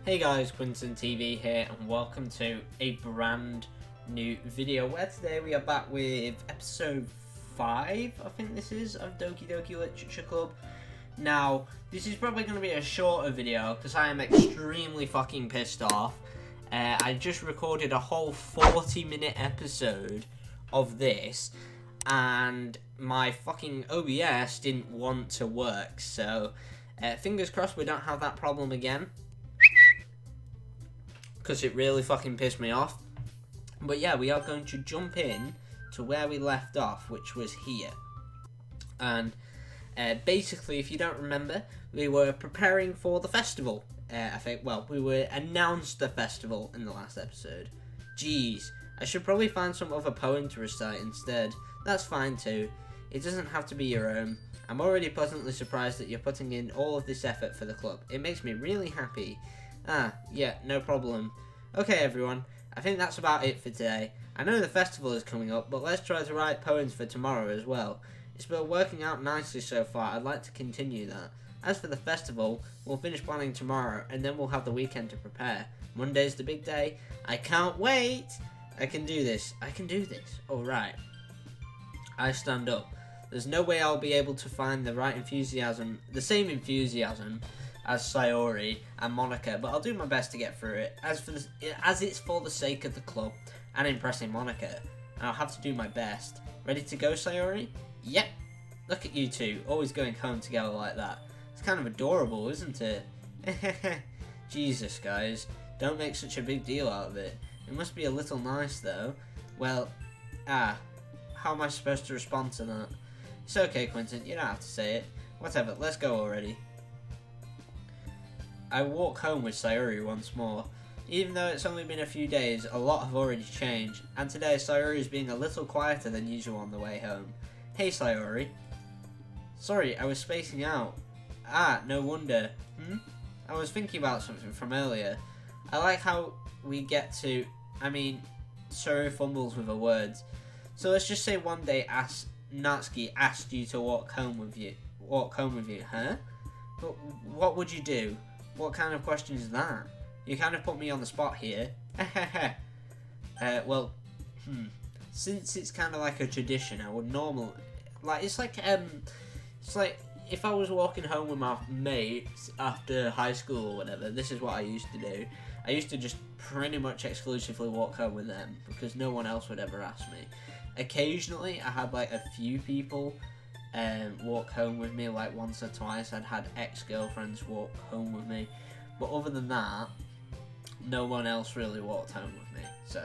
Hey guys, QuinntonTV here, and welcome to a brand new video where today we are back with episode 5, I think this is, of Doki Doki Literature Club. Now, this is probably going to be a shorter video because I am extremely fucking pissed off. I just recorded a whole 40-minute episode of this, and my fucking OBS didn't want to work, so fingers crossed we don't have that problem again, because it really fucking pissed me off. But yeah, we are going to jump in to where we left off, which was here. And basically, if you don't remember, we were preparing for the festival. I think, well, we were announced the festival in the last episode. Jeez, I should probably find some other poem to recite instead. That's fine too. It doesn't have to be your own. I'm already pleasantly surprised that you're putting in all of this effort for the club. It makes me really happy. Ah, yeah, no problem. Okay, everyone, I think that's about it for today. I know the festival is coming up, but let's try to write poems for tomorrow as well. It's been working out nicely so far. I'd like to continue that. As for the festival, we'll finish planning tomorrow, and then we'll have the weekend to prepare. Monday's the big day. I can't wait! I can do this. I can do this. Alright. I stand up. There's no way I'll be able to find the same enthusiasm as Sayori and Monica, but I'll do my best to get through it. As it's for the sake of the club and impressing Monica, and I'll have to do my best. Ready to go, Sayori? Yep. Look at you two, always going home together like that. It's kind of adorable, isn't it? Jesus, guys, don't make such a big deal out of it. It must be a little nice, though. Well, how am I supposed to respond to that? It's okay, Quinton, you don't have to say it. Whatever, let's go already. I walk home with Sayori once more. Even though it's only been a few days, a lot have already changed, and today Sayori is being a little quieter than usual on the way home. Hey Sayori. Sorry, I was spacing out. Ah, no wonder. I was thinking about something from earlier. I like how we get to... Sayori fumbles with her words. So let's just say one day Natsuki asked you to walk home with you, huh? But what would you do? What kind of question is that? You kind of put me on the spot here. Since it's kind of like a tradition, I would normally... It's like if I was walking home with my mates after high school or whatever, this is what I used to do. I used to just pretty much exclusively walk home with them, because no one else would ever ask me. Occasionally, I had like a few people walk home with me, like once or twice. I'd had ex-girlfriends walk home with me, but other than that, no one else really walked home with me. So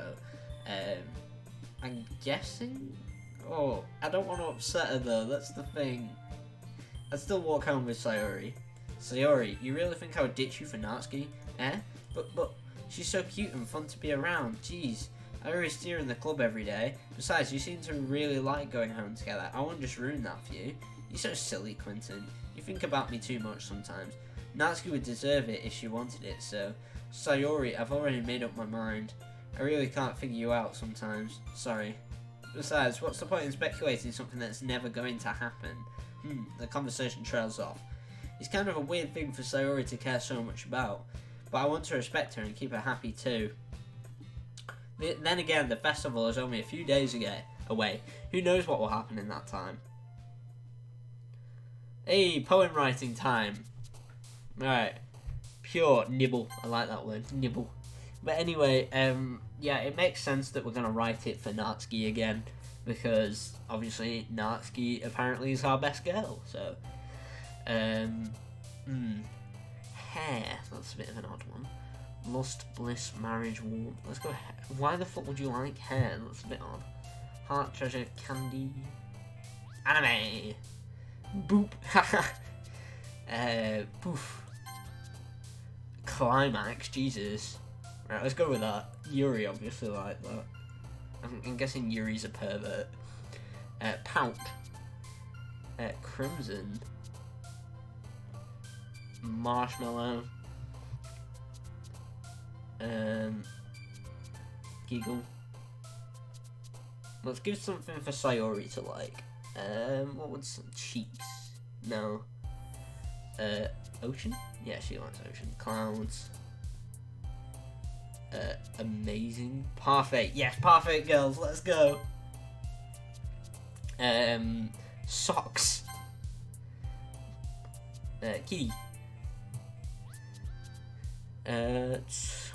I'm guessing, I don't want to upset her though, that's the thing. I'd still walk home with Sayori. Sayori, you really think I would ditch you for Natsuki? But she's so cute and fun to be around. Jeez, I always see her in the club every day. Besides, you seem to really like going home together. I won't just ruin that for you. You're so silly, Quinton. You think about me too much sometimes. Natsuki would deserve it if she wanted it, so... Sayori, I've already made up my mind. I really can't figure you out sometimes. Sorry. Besides, what's the point in speculating something that's never going to happen? The conversation trails off. It's kind of a weird thing for Sayori to care so much about, but I want to respect her and keep her happy too. Then again, the festival is only a few days away. Who knows what will happen in that time? Hey, poem writing time. Right. Pure nibble. I like that word, nibble. But anyway, yeah, it makes sense that we're going to write it for Natsuki again, because obviously Natsuki apparently is our best girl, so... Hair. That's a bit of an odd one. Lust, bliss, marriage, warm. Let's go hair. Why the fuck would you like hair? That's a bit odd. Heart, treasure, candy. Anime. Boop. Poof. Climax. Jesus. Right, let's go with that. Yuri obviously like that. I'm guessing Yuri's a pervert. Pout. Crimson. Marshmallow. Giggle. Let's give something for Sayori to like. What would some cheeks? No. Ocean? Yeah, she likes ocean. Clouds. Amazing. Parfait. Yes, parfait, girls. Let's go. Socks. Key. Let's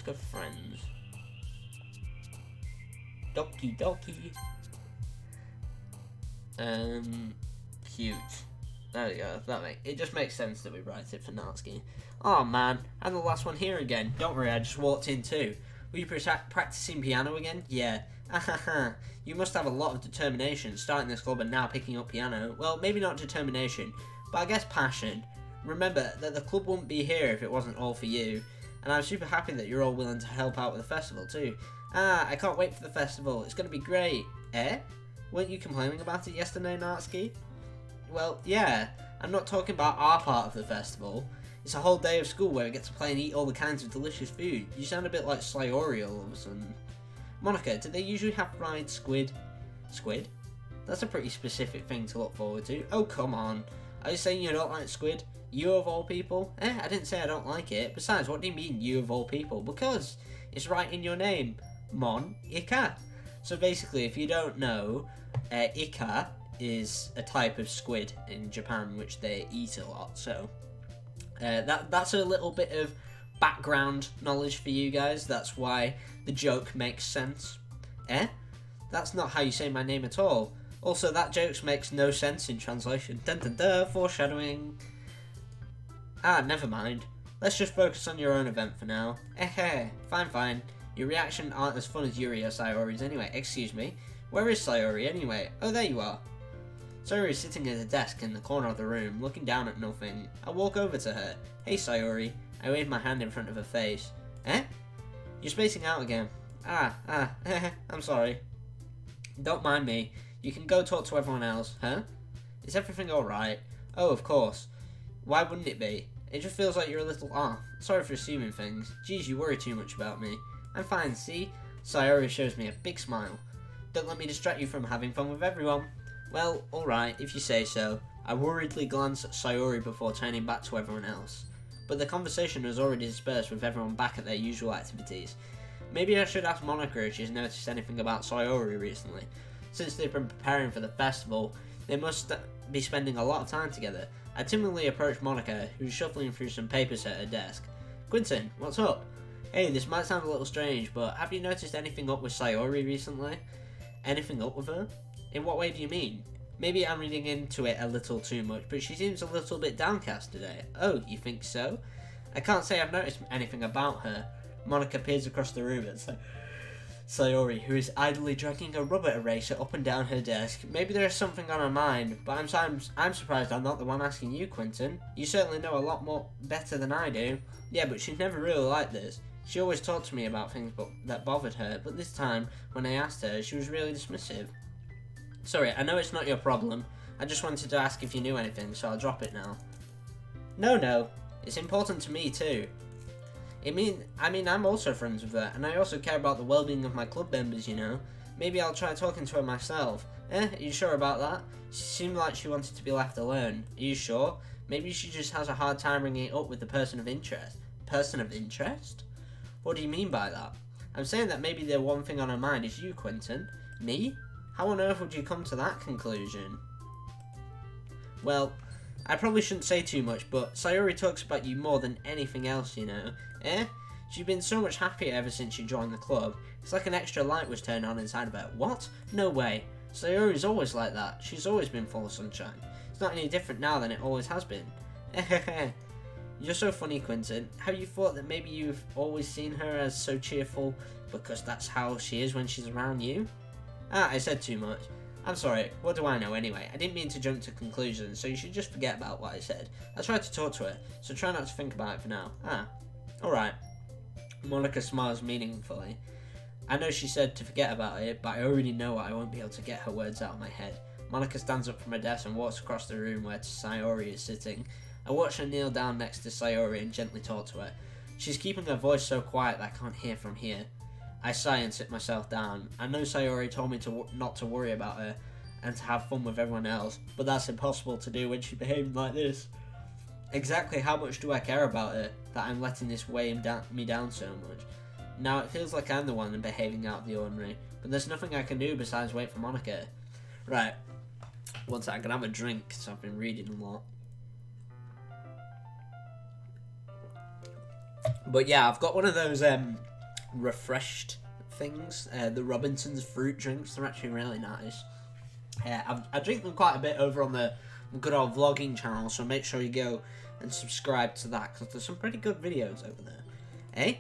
go friends. Doki Doki. Cute. There we go. It just makes sense that we write it for Natsuki. Oh man, and the last one here again. Don't worry, I just walked in too. Were you practicing piano again? Yeah. Ahaha. You must have a lot of determination starting this club and now picking up piano. Well, maybe not determination, but I guess passion. Remember that the club wouldn't be here if it wasn't all for you. And I'm super happy that you're all willing to help out with the festival too. I can't wait for the festival. It's going to be great. Weren't you complaining about it yesterday, Natsuki? Well, yeah. I'm not talking about our part of the festival. It's a whole day of school where we get to play and eat all the kinds of delicious food. You sound a bit like Sayori all of a sudden. Monica, do they usually have fried squid? Squid? That's a pretty specific thing to look forward to. Oh, come on. Are you saying you don't like squid? You of all people? I didn't say I don't like it. Besides, what do you mean, you of all people? Because it's right in your name. Mon-ika. So basically, if you don't know, ika is a type of squid in Japan which they eat a lot. So that's a little bit of background knowledge for you guys. That's why the joke makes sense. That's not how you say my name at all. Also, that joke makes no sense in translation. Dun dun dun, foreshadowing. Never mind. Let's just focus on your own event for now. Fine. Your reaction aren't as fun as Yuri or Sayori's anyway. Excuse me. Where is Sayori anyway? Oh, there you are. Sayori is sitting at a desk in the corner of the room, looking down at nothing. I walk over to her. Hey, Sayori. I wave my hand in front of her face. You're spacing out again. I'm sorry. Don't mind me. You can go talk to everyone else, huh? Is everything alright? Oh, of course. Why wouldn't it be? It just feels like you're a little off. Sorry for assuming things. Geez, you worry too much about me. I'm fine, see? Sayori shows me a big smile. Don't let me distract you from having fun with everyone. Well, alright, if you say so. I worriedly glance at Sayori before turning back to everyone else. But the conversation was already dispersed with everyone back at their usual activities. Maybe I should ask Monica if she's noticed anything about Sayori recently. Since they've been preparing for the festival, they must be spending a lot of time together. I timidly approach Monica, who's shuffling through some papers at her desk. Quinton, what's up? Hey, this might sound a little strange, but have you noticed anything up with Sayori recently? Anything up with her? In what way do you mean? Maybe I'm reading into it a little too much, but she seems a little bit downcast today. Oh, you think so? I can't say I've noticed anything about her. Monica peers across the room at Sayori, who is idly dragging a rubber eraser up and down her desk. Maybe there is something on her mind, but I'm surprised I'm not the one asking you, Quinton. You certainly know a lot more better than I do. Yeah, but she's never really like this. She always talked to me about things that bothered her, but this time, when I asked her, she was really dismissive. Sorry, I know it's not your problem. I just wanted to ask if you knew anything, so I'll drop it now. No. It's important to me too. I mean, I'm also friends with her, and I also care about the well-being of my club members, you know. Maybe I'll try talking to her myself. Are you sure about that? She seemed like she wanted to be left alone. Are you sure? Maybe she just has a hard time bringing it up with the person of interest. Person of interest? What do you mean by that? I'm saying that maybe the one thing on her mind is you, Quinton. Me? How on earth would you come to that conclusion? Well, I probably shouldn't say too much, but Sayori talks about you more than anything else, you know. She's been so much happier ever since she joined the club. It's like an extra light was turned on inside of her. What? No way. Sayori's always like that. She's always been full of sunshine. It's not any different now than it always has been. You're so funny, Quinton. Have you thought that maybe you've always seen her as so cheerful because that's how she is when she's around you? I said too much. I'm sorry, what do I know anyway? I didn't mean to jump to conclusions, so you should just forget about what I said. I tried to talk to her, so try not to think about it for now. Alright. Monica smiles meaningfully. I know she said to forget about it, but I already know I won't be able to get her words out of my head. Monica stands up from her desk and walks across the room where Sayori is sitting. I watch her kneel down next to Sayori and gently talk to her. She's keeping her voice so quiet that I can't hear from here. I sigh and sit myself down. I know Sayori told me not to worry about her and to have fun with everyone else, but that's impossible to do when she behaved like this. Exactly how much do I care about her that I'm letting this weigh me down so much? Now it feels like I'm the one behaving out of the ordinary, but there's nothing I can do besides wait for Monica. Right, one sec, I can have a drink, so I've been reading a lot. But yeah, I've got one of those refreshed things, the Robinson's fruit drinks. They're actually really nice. I drink them quite a bit over on the good old vlogging channel, so make sure you go and subscribe to that, because there's some pretty good videos over there. Eh?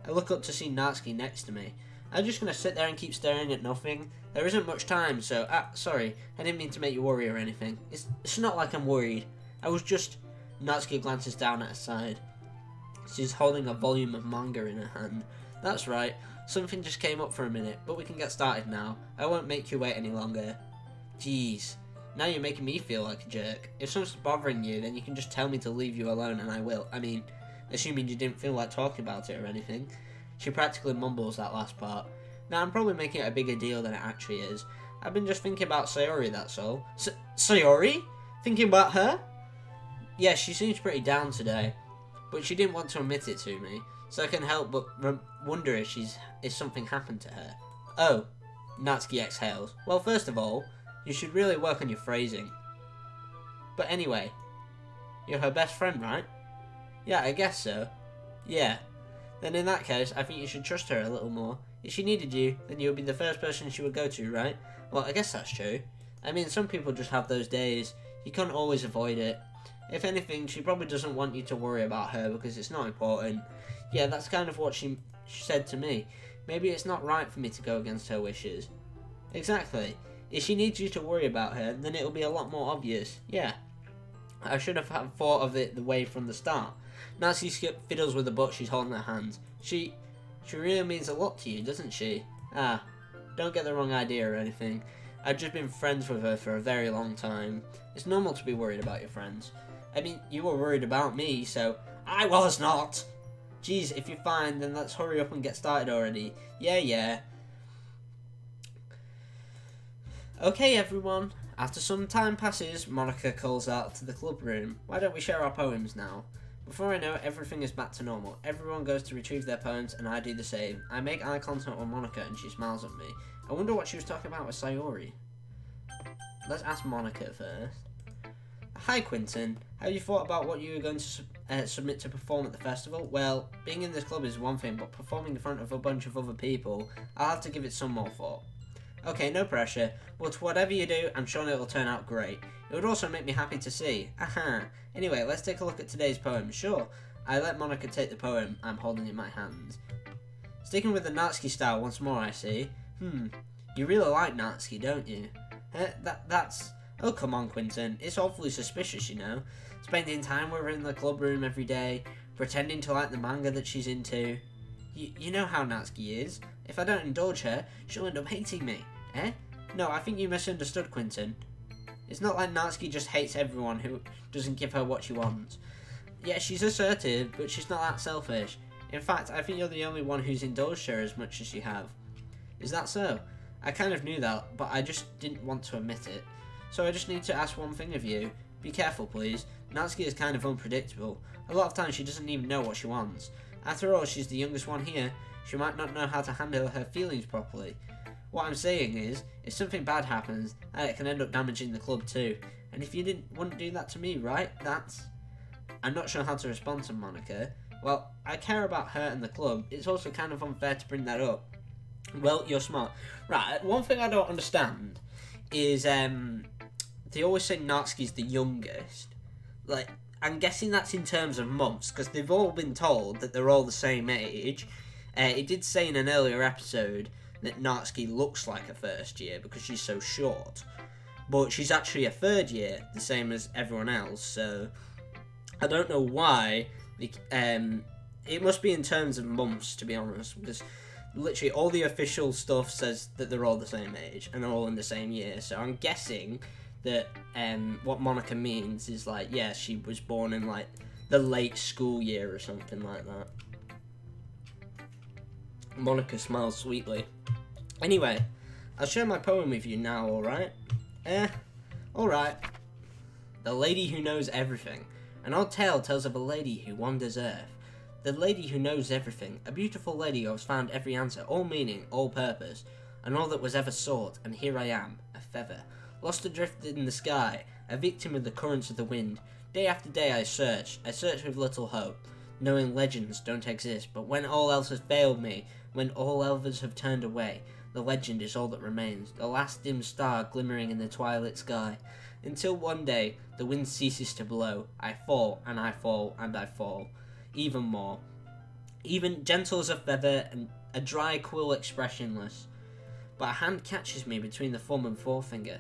I look up to see Natsuki next to me. I'm just going to sit there and keep staring at nothing. There isn't much time, so... sorry, I didn't mean to make you worry or anything. It's not like I'm worried. I was just... Natsuki glances down at her side. She's holding a volume of manga in her hand. That's right. Something just came up for a minute, but we can get started now. I won't make you wait any longer. Jeez. Now you're making me feel like a jerk. If something's bothering you, then you can just tell me to leave you alone and I will. I mean, assuming you didn't feel like talking about it or anything. She practically mumbles that last part. Now, I'm probably making it a bigger deal than it actually is. I've been just thinking about Sayori, that's all. Sayori? Thinking about her? Yeah, she seems pretty down today. But she didn't want to admit it to me, so I can't help but wonder if something happened to her. Oh, Natsuki exhales. Well, first of all, you should really work on your phrasing. But anyway, you're her best friend, right? Yeah, I guess so. Yeah. Then in that case, I think you should trust her a little more. If she needed you, then you would be the first person she would go to, right? Well, I guess that's true. I mean, some people just have those days. You can't always avoid it. If anything, she probably doesn't want you to worry about her because it's not important. Yeah, that's kind of what she said to me. Maybe it's not right for me to go against her wishes. Exactly. If she needs you to worry about her, then it'll be a lot more obvious. Yeah. I should have thought of it the way from the start. Natsuki fiddles with the book she's holding in her hands. She really means a lot to you, doesn't she? Ah, don't get the wrong idea or anything. I've just been friends with her for a very long time. It's normal to be worried about your friends. I mean, you were worried about me, so... I was not! Geez, if you're fine, then let's hurry up and get started already. Yeah. Okay, everyone. After some time passes, Monica calls out to the club room. Why don't we share our poems now? Before I know it, everything is back to normal. Everyone goes to retrieve their poems, and I do the same. I make eye contact with Monica, and she smiles at me. I wonder what she was talking about with Sayori. Let's ask Monica first. Hi, Quinton. Have you thought about what you were going to submit to perform at the festival? Well, being in this club is one thing, but performing in front of a bunch of other people, I'll have to give it some more thought. Okay, no pressure, but whatever you do, I'm sure it'll turn out great. It would also make me happy to see. Aha. Anyway, let's take a look at today's poem. Sure. I let Monica take the poem I'm holding in my hands. Sticking with the Natsuki style once more, I see. You really like Natsuki, don't you? That's... Oh, come on, Quinton. It's awfully suspicious, you know. Spending time with her in the club room every day, pretending to like the manga that she's into. You know how Natsuki is. If I don't indulge her, she'll end up hating me. Eh? No, I think you misunderstood, Quinton. It's not like Natsuki just hates everyone who doesn't give her what she wants. Yeah, she's assertive, but she's not that selfish. In fact, I think you're the only one who's indulged her as much as you have. Is that so? I kind of knew that, but I just didn't want to admit it. So I just need to ask one thing of you. Be careful, please. Natsuki is kind of unpredictable. A lot of times she doesn't even know what she wants. After all, she's the youngest one here. She might not know how to handle her feelings properly. What I'm saying is, if something bad happens, it can end up damaging the club too. And if you wouldn't do that to me, right? I'm not sure how to respond to Monica. Well, I care about her and the club. It's also kind of unfair to bring that up. Well, you're smart. Right, one thing I don't understand is, they always say Natsuki's the youngest. Like, I'm guessing that's in terms of months, because they've all been told that they're all the same age. It did say in an earlier episode that Natsuki looks like a first year because she's so short. But she's actually a third year, the same as everyone else, so I don't know why. It must be in terms of months, to be honest, because literally all the official stuff says that they're all the same age and they're all in the same year, so I'm guessing that what Monica means is like, yeah, she was born in like the late school year or something like that. Monica smiles sweetly. Anyway, I'll share my poem with you now, alright? Alright. The Lady Who Knows Everything. An old tale tells of a lady who wanders Earth. The lady who knows everything, a beautiful lady who has found every answer, all meaning, all purpose, and all that was ever sought, and here I am, a feather, lost adrift in the sky, a victim of the currents of the wind. Day after day I search with little hope, knowing legends don't exist, but when all else has failed me, when all others have turned away, the legend is all that remains, the last dim star glimmering in the twilight sky, until one day the wind ceases to blow, I fall, and I fall, and I fall, even more, even gentle as a feather, and a dry quill expressionless. But a hand catches me between the thumb and forefinger,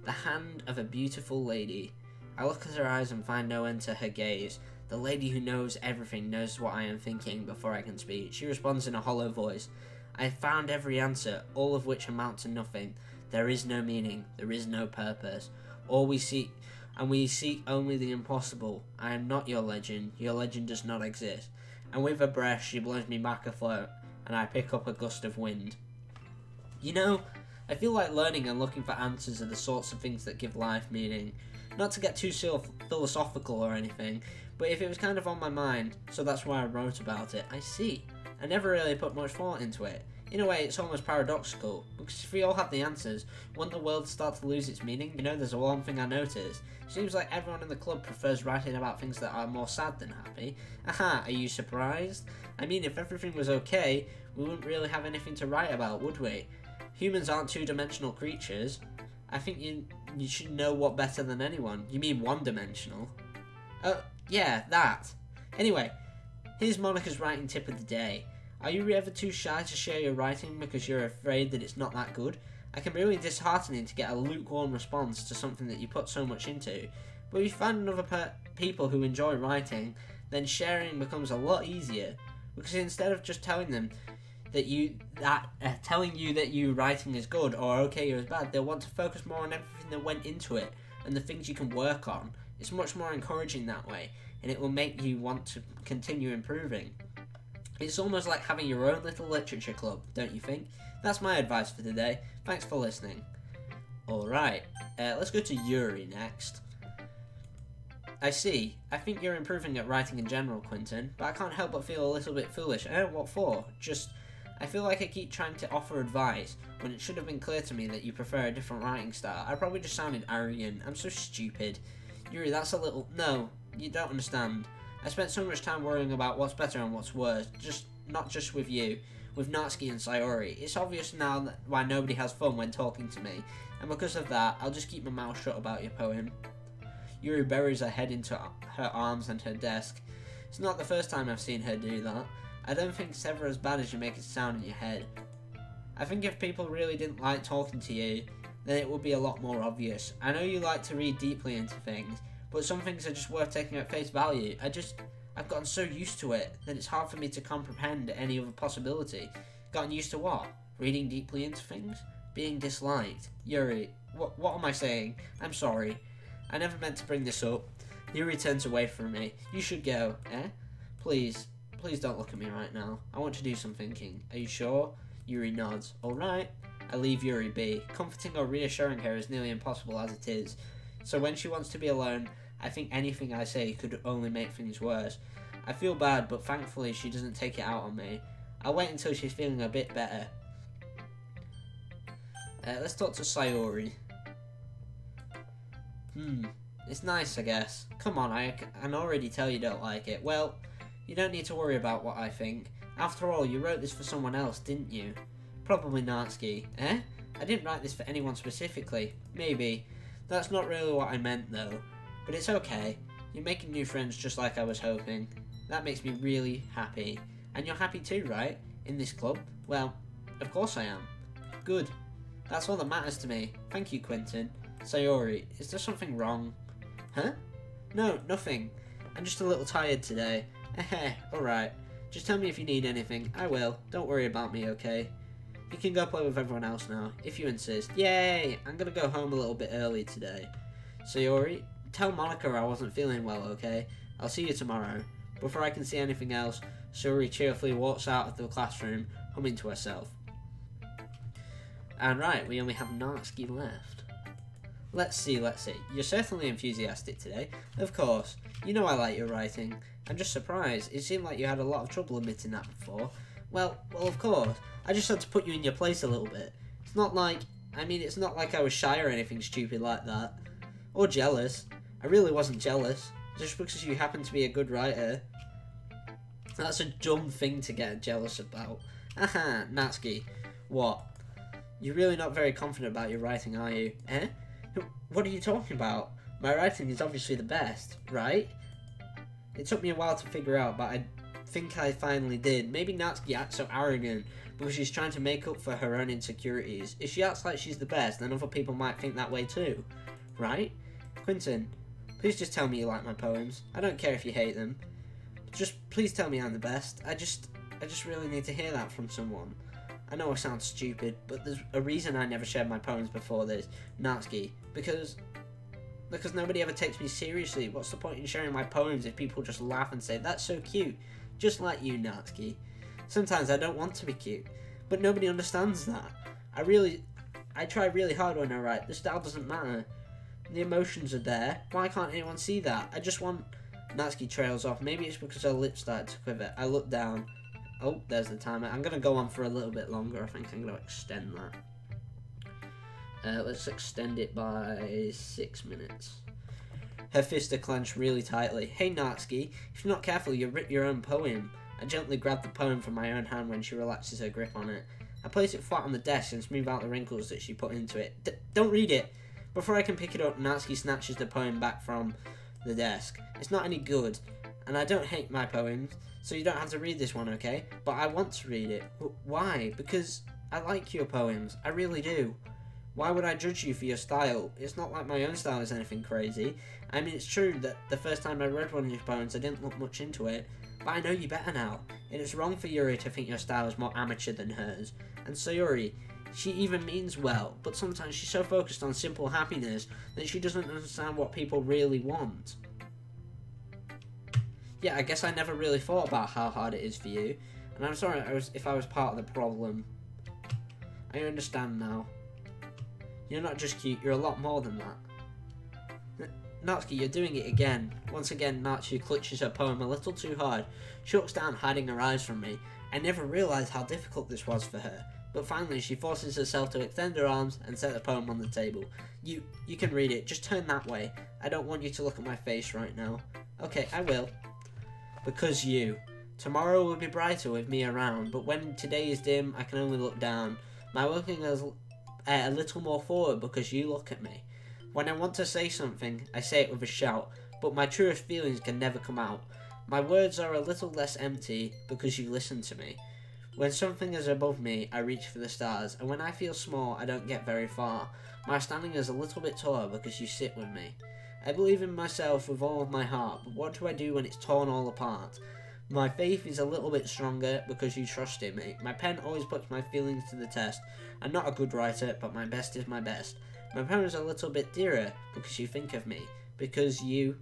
the hand of a beautiful lady. I look at her eyes and find no end to her gaze. The lady who knows everything knows what I am thinking before I can speak. She responds in a hollow voice. I have found every answer, all of which amount to nothing. There is no meaning, there is no purpose. All we seek, and we seek only the impossible. I am not your legend does not exist. And with a breath she blows me back afloat, and I pick up a gust of wind. You know, I feel like learning and looking for answers are the sorts of things that give life meaning. Not to get too philosophical or anything, but if it was kind of on my mind, so that's why I wrote about it. I see. I never really put much thought into it. In a way, it's almost paradoxical, because if we all had the answers, wouldn't the world start to lose its meaning? You know, there's one thing I noticed. It seems like everyone in the club prefers writing about things that are more sad than happy. Aha, are you surprised? I mean, if everything was okay, we wouldn't really have anything to write about, would we? Humans aren't two-dimensional creatures. I think you should know what better than anyone. You mean one-dimensional? Oh, yeah, that. Anyway, here's Monica's writing tip of the day. Are you ever too shy to share your writing because you're afraid that it's not that good? It can be really disheartening to get a lukewarm response to something that you put so much into. But if you find other people who enjoy writing, then sharing becomes a lot easier. Because instead of just telling them telling you that you writing is good or okay or is bad, they'll want to focus more on everything that went into it and the things you can work on. It's much more encouraging that way, and it will make you want to continue improving. It's almost like having your own little literature club, don't you think? That's my advice for today. Thanks for listening. Alright, let's go to Yuri next. I see. I think you're improving at writing in general, Quinton, but I can't help but feel a little bit foolish. What for? I feel like I keep trying to offer advice when it should have been clear to me that you prefer a different writing style. I probably just sounded arrogant. I'm so stupid. Yuri, that's a little... No, you don't understand. I spent so much time worrying about what's better and what's worse, not just with you, with Natsuki and Sayori. It's obvious now why nobody has fun when talking to me, and because of that, I'll just keep my mouth shut about your poem. Yuri buries her head into her arms and her desk. It's not the first time I've seen her do that. I don't think it's ever as bad as you make it sound in your head. I think if people really didn't like talking to you, then it would be a lot more obvious. I know you like to read deeply into things, but some things are just worth taking at face value. I've gotten so used to it that it's hard for me to comprehend any other possibility. Gotten used to what? Reading deeply into things? Being disliked? Yuri, what am I saying? I'm sorry. I never meant to bring this up. Yuri turns away from me. You should go, eh? Please don't look at me right now. I want to do some thinking. Are you sure? Yuri nods. Alright. I leave Yuri be. Comforting or reassuring her is nearly impossible as it is. So when she wants to be alone, I think anything I say could only make things worse. I feel bad, but thankfully she doesn't take it out on me. I'll wait until she's feeling a bit better. Let's talk to Sayori. It's nice, I guess. Come on, I can already tell you don't like it. Well, you don't need to worry about what I think. After all, you wrote this for someone else, didn't you? Probably Natsuki. Eh? I didn't write this for anyone specifically. Maybe. That's not really what I meant, though. But it's okay. You're making new friends just like I was hoping. That makes me really happy. And you're happy too, right? In this club? Well, of course I am. Good. That's all that matters to me. Thank you, Quinton. Sayori, is there something wrong? Huh? No, nothing. I'm just a little tired today. Alright. Just tell me if you need anything. I will. Don't worry about me, okay? You can go play with everyone else now, if you insist. Yay! I'm gonna go home a little bit early today. Sayori, tell Monica I wasn't feeling well, okay? I'll see you tomorrow. Before I can see anything else, Sayori cheerfully walks out of the classroom, humming to herself. And right, we only have Natsuki left. Let's see. You're certainly enthusiastic today. Of course. You know I like your writing. I'm just surprised. It seemed like you had a lot of trouble admitting that before. Well, of course. I just had to put you in your place a little bit. It's not like I was shy or anything stupid like that. Or jealous. I really wasn't jealous. Just because you happen to be a good writer. That's a dumb thing to get jealous about. Aha, Natsuki. What? You're really not very confident about your writing, are you? Eh? What are you talking about? My writing is obviously the best, right? It took me a while to figure out, but I think I finally did. Maybe Natsuki acts so arrogant because she's trying to make up for her own insecurities. If she acts like she's the best, then other people might think that way too. Right? Quinton, please just tell me you like my poems. I don't care if you hate them. Just please tell me I'm the best. I just really need to hear that from someone. I know I sound stupid, but there's a reason I never shared my poems before this, Natsuki. Because nobody ever takes me seriously. What's the point in sharing my poems if people just laugh and say, that's so cute? Just like you, Natsuki. Sometimes I don't want to be cute, but nobody understands that. I try really hard when I write. The style doesn't matter. The emotions are there. Why can't anyone see that? I just want... Natsuki trails off. Maybe it's because her lips started to quiver. I look down. Oh, there's the timer. I'm going to go on for a little bit longer. I think I'm going to extend that. Let's extend it by 6 minutes. Her fists are clenched really tightly. Hey, Natsuki, if you're not careful, you'll rip your own poem. I gently grab the poem from my own hand when she relaxes her grip on it. I place it flat on the desk and smooth out the wrinkles that she put into it. Don't read it! Before I can pick it up, Natsuki snatches the poem back from the desk. It's not any good, and I don't hate my poems, so you don't have to read this one, okay? But I want to read it. Why? Because I like your poems. I really do. Why would I judge you for your style? It's not like my own style is anything crazy. I mean, it's true that the first time I read one of your poems, I didn't look much into it, but I know you better now. And it's wrong for Yuri to think your style is more amateur than hers. And Sayuri, she even means well, but sometimes she's so focused on simple happiness that she doesn't understand what people really want. Yeah, I guess I never really thought about how hard it is for you, and I'm sorry if I was part of the problem. I understand now. You're not just cute, you're a lot more than that. Natsuki, you're doing it again. Once again, Natsuki clutches her poem a little too hard. She looks down, hiding her eyes from me. I never realised how difficult this was for her. But finally, she forces herself to extend her arms and set the poem on the table. You can read it, just turn that way. I don't want you to look at my face right now. Okay, I will. Because you. Tomorrow will be brighter with me around, but when today is dim, I can only look down. My looking is a little more forward because you look at me. When I want to say something, I say it with a shout, but my truest feelings can never come out. My words are a little less empty because you listen to me. When something is above me, I reach for the stars, and when I feel small, I don't get very far. My standing is a little bit taller because you sit with me. I believe in myself with all of my heart, but what do I do when it's torn all apart? My faith is a little bit stronger because you trust in me. My pen always puts my feelings to the test. I'm not a good writer, but my best is my best. My poems are a little bit dearer because you think of me. Because you.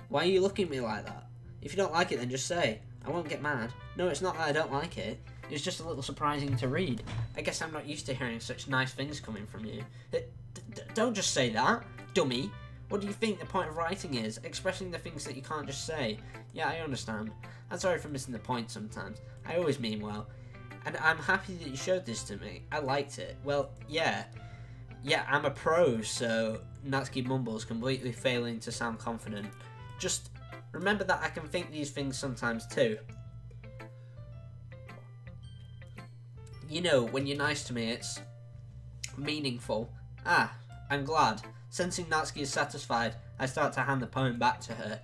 Why are you looking at me like that? If you don't like it, then just say. I won't get mad. No, it's not that I don't like it. It's just a little surprising to read. I guess I'm not used to hearing such nice things coming from you. Don't just say that, dummy. What do you think the point of writing is? Expressing the things that you can't just say. Yeah, I understand. I'm sorry for missing the point sometimes. I always mean well. And I'm happy that you showed this to me. I liked it. Well, yeah. Yeah, I'm a pro, so Natsuki mumbles, completely failing to sound confident. Just remember that I can think these things sometimes too. You know, when you're nice to me, it's meaningful. Ah, I'm glad. Sensing Natsuki is satisfied, I start to hand the poem back to her.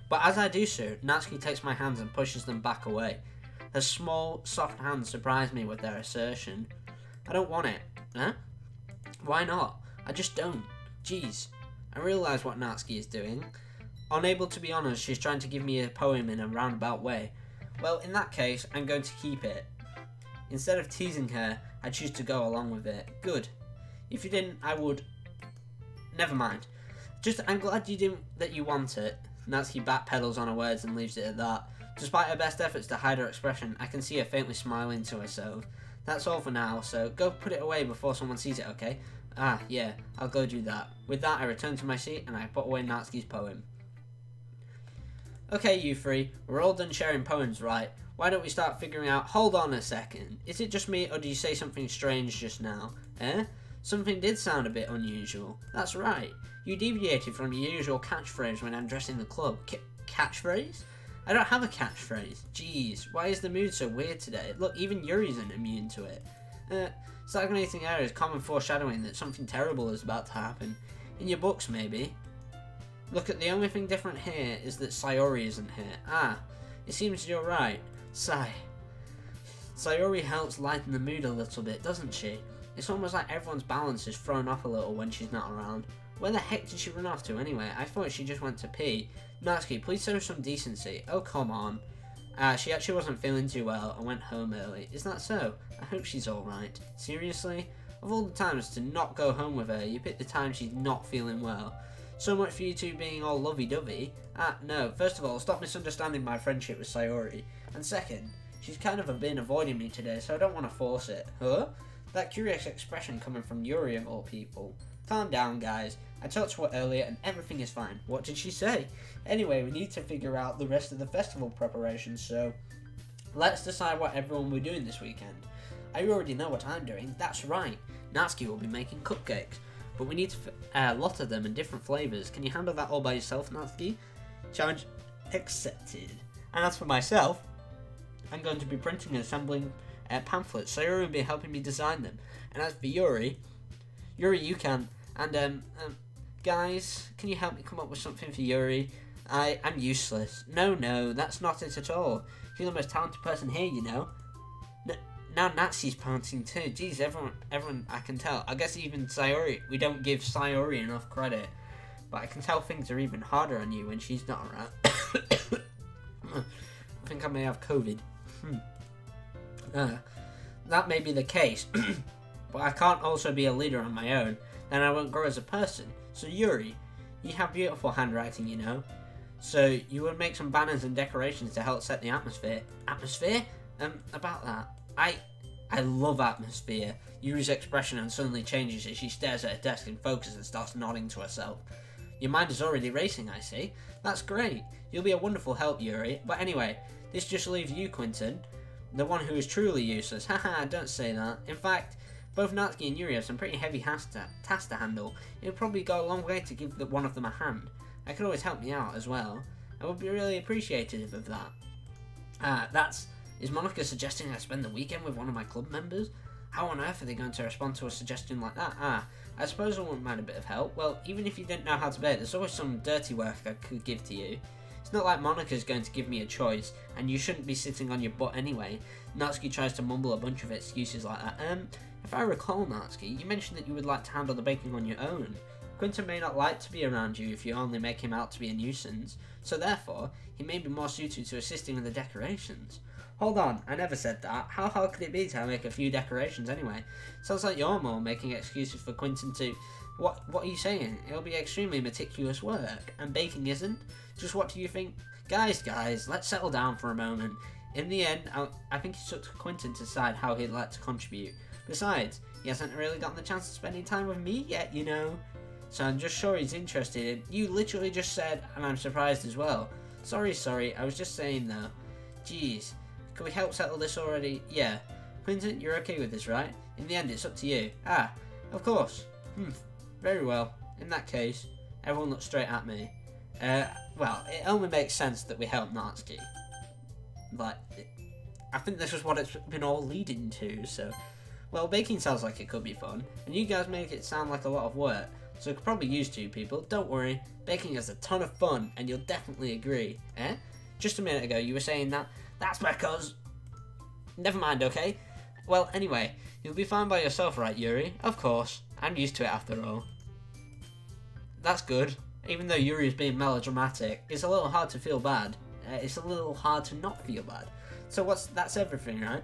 But as I do so, Natsuki takes my hands and pushes them back away. Her small, soft hands surprise me with their assertion. I don't want it. Huh? Why not? I just don't. Jeez. I realise what Natsuki is doing. Unable to be honest, she's trying to give me a poem in a roundabout way. Well, in that case, I'm going to keep it. Instead of teasing her, I choose to go along with it. Good. If you didn't, I would... Never mind. Just, I'm glad that you want it. Natsuki backpedals on her words and leaves it at that. Despite her best efforts to hide her expression, I can see her faintly smiling to herself. That's all for now, so go put it away before someone sees it, okay? Ah, yeah, I'll go do that. With that, I return to my seat and I put away Natsuki's poem. Okay, you three, we're all done sharing poems, right? Why don't we start figuring out... Hold on a second. Is it just me, or did you say something strange just now? Eh? Something did sound a bit unusual. That's right. You deviated from your usual catchphrase when addressing the club. Catchphrase? I don't have a catchphrase. Jeez, why is the mood so weird today? Look, even Yuri isn't immune to it. Stagnating air is common foreshadowing that something terrible is about to happen. In your books, maybe. Look, the only thing different here is that Sayori isn't here. Ah, it seems you're right. Sayori helps lighten the mood a little bit, doesn't she? It's almost like everyone's balance is thrown off a little when she's not around. Where the heck did she run off to anyway? I thought she just went to pee. Natsuki, please show some decency. Oh, come on. She actually wasn't feeling too well and went home early. Is that so? I hope she's alright. Seriously? Of all the times to not go home with her, you picked the time she's not feeling well. So much for you two being all lovey-dovey. No. First of all, stop misunderstanding my friendship with Sayori. And second, she's kind of been avoiding me today, so I don't want to force it. Huh? That curious expression coming from Yuri of all people. Calm down, guys. I talked to her earlier and everything is fine. What did she say? Anyway, we need to figure out the rest of the festival preparations, so let's decide what everyone will be doing this weekend. I already know what I'm doing. That's right. Natsuki will be making cupcakes. But we need a lot of them in different flavours. Can you handle that all by yourself, Natsuki? Challenge accepted. And as for myself, I'm going to be printing and assembling pamphlets. Sayori will be helping me design them. And as for Yuri, you can. And guys, can you help me come up with something for Yuri? I'm useless. No, that's not it at all. She's the most talented person here, you know. Now Natsuki's pouncing too. Jeez, everyone, I can tell. I guess even Sayori, we don't give Sayori enough credit. But I can tell things are even harder on you when she's not around. I think I may have COVID. That may be the case. But I can't also be a leader on my own. Then I won't grow as a person. So Yuri, you have beautiful handwriting, you know. So you would make some banners and decorations to help set the atmosphere. Atmosphere? About that. I love atmosphere. Yuri's expression suddenly changes as she stares at her desk and focuses and starts nodding to herself. Your mind is already racing, I see. That's great. You'll be a wonderful help, Yuri. But anyway, this just leaves you, Quinton. The one who is truly useless. Haha, don't say that. In fact, both Natsuki and Yuri have some pretty heavy tasks to handle. It would probably go a long way to give one of them a hand. I could always help me out as well. I would be really appreciative of that. Is Monica suggesting I spend the weekend with one of my club members? How on earth are they going to respond to a suggestion like that? I suppose I wouldn't mind a bit of help. Well, even if you didn't know how to bake, there's always some dirty work I could give to you. It's not like Monica's going to give me a choice, and you shouldn't be sitting on your butt anyway. Natsuki tries to mumble a bunch of excuses like that. If I recall, Natsuki, you mentioned that you would like to handle the baking on your own. Quinton may not like to be around you if you only make him out to be a nuisance, so therefore, he may be more suited to assisting with the decorations. Hold on, I never said that. How hard could it be to make a few decorations anyway? Sounds like you're more making excuses for Quinton to... What are you saying? It'll be extremely meticulous work, and baking isn't? Just what do you think? Guys, let's settle down for a moment. In the end, I think it's up to Quinton to decide how he'd like to contribute. Besides, he hasn't really gotten the chance to spend any time with me yet, you know. So I'm just sure he's interested. You literally just said, and I'm surprised as well. Sorry, I was just saying though. Jeez. Can we help settle this already? Yeah. Quinton, you're okay with this, right? In the end, it's up to you. Of course. Very well. In that case, everyone looks straight at me. Well, it only makes sense that we help Natsuki. I think this is what it's been all leading to, so... Well, baking sounds like it could be fun, and you guys make it sound like a lot of work, so it could probably use 2 people. Don't worry, baking is a ton of fun, and you'll definitely agree. Just a minute ago, you were saying that... That's because... Never mind, okay? Well, anyway, you'll be fine by yourself, right, Yuri? Of course. I'm used to it after all. That's good. Even though Yuri is being melodramatic, it's a little hard to feel bad. It's a little hard to not feel bad. So that's everything, right?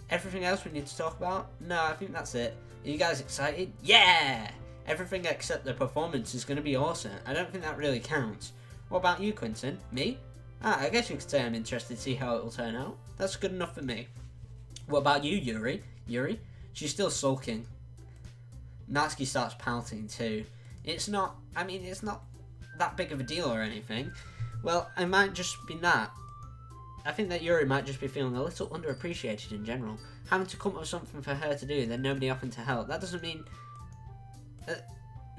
Everything else we need to talk about? No, I think that's it. Are you guys excited? Yeah! Everything except the performance is going to be awesome. I don't think that really counts. What about you, Quinton? Me? I guess you could say I'm interested to see how it will turn out. That's good enough for me. What about you, Yuri? Yuri? She's still sulking. Natsuki starts pouting too. It's not that big of a deal or anything. Well, it might just be that. I think that Yuri might just be feeling a little underappreciated in general. Having to come up with something for her to do, then nobody offering to help. That doesn't mean...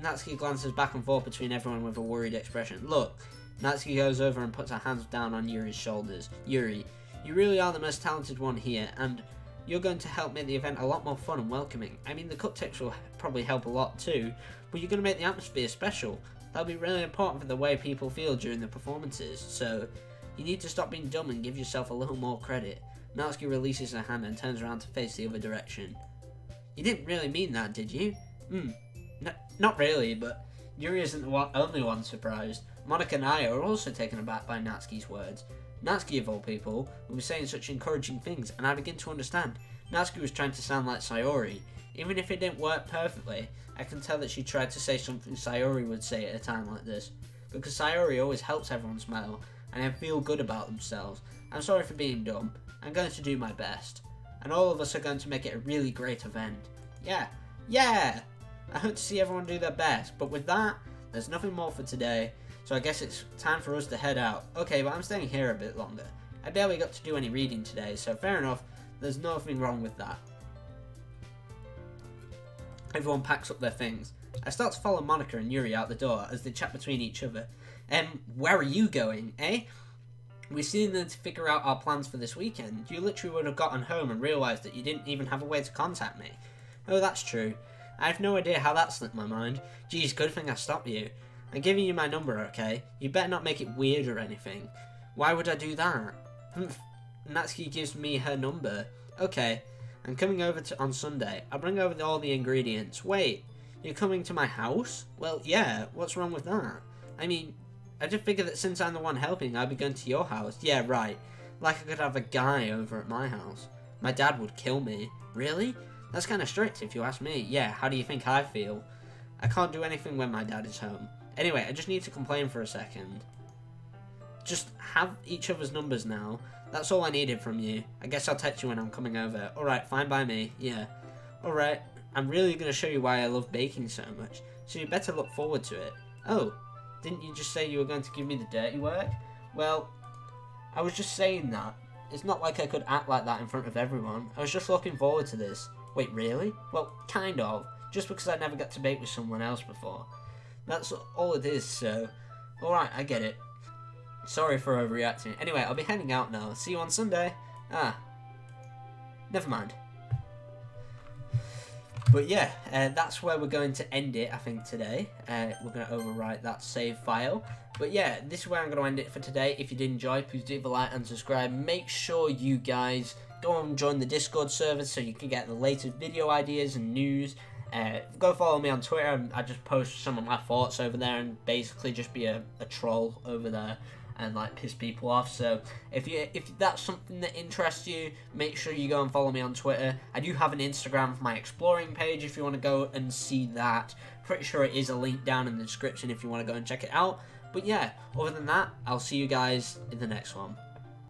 Natsuki glances back and forth between everyone with a worried expression. Look, Natsuki goes over and puts her hands down on Yuri's shoulders. Yuri, you really are the most talented one here, and you're going to help make the event a lot more fun and welcoming. I mean, the cupcakes will probably help a lot too, but you're going to make the atmosphere special. That'll be really important for the way people feel during the performances, so you need to stop being dumb and give yourself a little more credit. Natsuki releases her hand and turns around to face the other direction. You didn't really mean that, did you? No, not really, but Yuri isn't the only one surprised. Monika and I are also taken aback by Natsuki's words. Natsuki, of all people, was saying such encouraging things, and I begin to understand. Natsuki was trying to sound like Sayori. Even if it didn't work perfectly, I can tell that she tried to say something Sayori would say at a time like this. Because Sayori always helps everyone smile, and feel good about themselves. I'm sorry for being dumb. I'm going to do my best. And all of us are going to make it a really great event. Yeah! I hope to see everyone do their best, but with that, there's nothing more for today. So I guess it's time for us to head out. Okay, but I'm staying here a bit longer. I barely got to do any reading today, so fair enough, there's nothing wrong with that. Everyone packs up their things. I start to follow Monika and Yuri out the door as they chat between each other. Where are you going, eh? We still need to figure out our plans for this weekend. You literally would have gotten home and realised that you didn't even have a way to contact me. Oh, that's true. I have no idea how that slipped my mind. Geez, good thing I stopped you. I'm giving you my number, okay? You better not make it weird or anything. Why would I do that? Natsuki gives me her number. Okay, I'm coming over on Sunday. I'll bring over all the ingredients. Wait, you're coming to my house? Well, yeah, what's wrong with that? I mean, I just figured that since I'm the one helping, I'd be going to your house. Yeah, right. Like I could have a guy over at my house. My dad would kill me. Really? That's kind of strict if you ask me. Yeah, how do you think I feel? I can't do anything when my dad is home. Anyway, I just need to complain for a second. Just have each other's numbers now. That's all I needed from you. I guess I'll text you when I'm coming over. Alright, fine by me. Yeah. Alright, I'm really going to show you why I love baking so much. So you better look forward to it. Oh, didn't you just say you were going to give me the dirty work? Well, I was just saying that. It's not like I could act like that in front of everyone. I was just looking forward to this. Wait, really? Well, kind of. Just because I never got to bake with someone else before. That's all it is, so... Alright, I get it. Sorry for overreacting. Anyway, I'll be heading out now. See you on Sunday. Never mind. But yeah, that's where we're going to end it, I think, today. We're going to overwrite that save file. But yeah, this is where I'm going to end it for today. If you did enjoy, please leave a like and subscribe. Make sure you guys go and join the Discord server so you can get the latest video ideas and news. Go follow me on Twitter. I just post some of my thoughts over there and basically just be a troll over there and like piss people off. So if that's something that interests you, make sure you go and follow me on Twitter. I do have an Instagram for my exploring page if you want to go and see that. Pretty sure it is a link down in the description if you want to go and check it out. But yeah, other than that, I'll see you guys in the next one.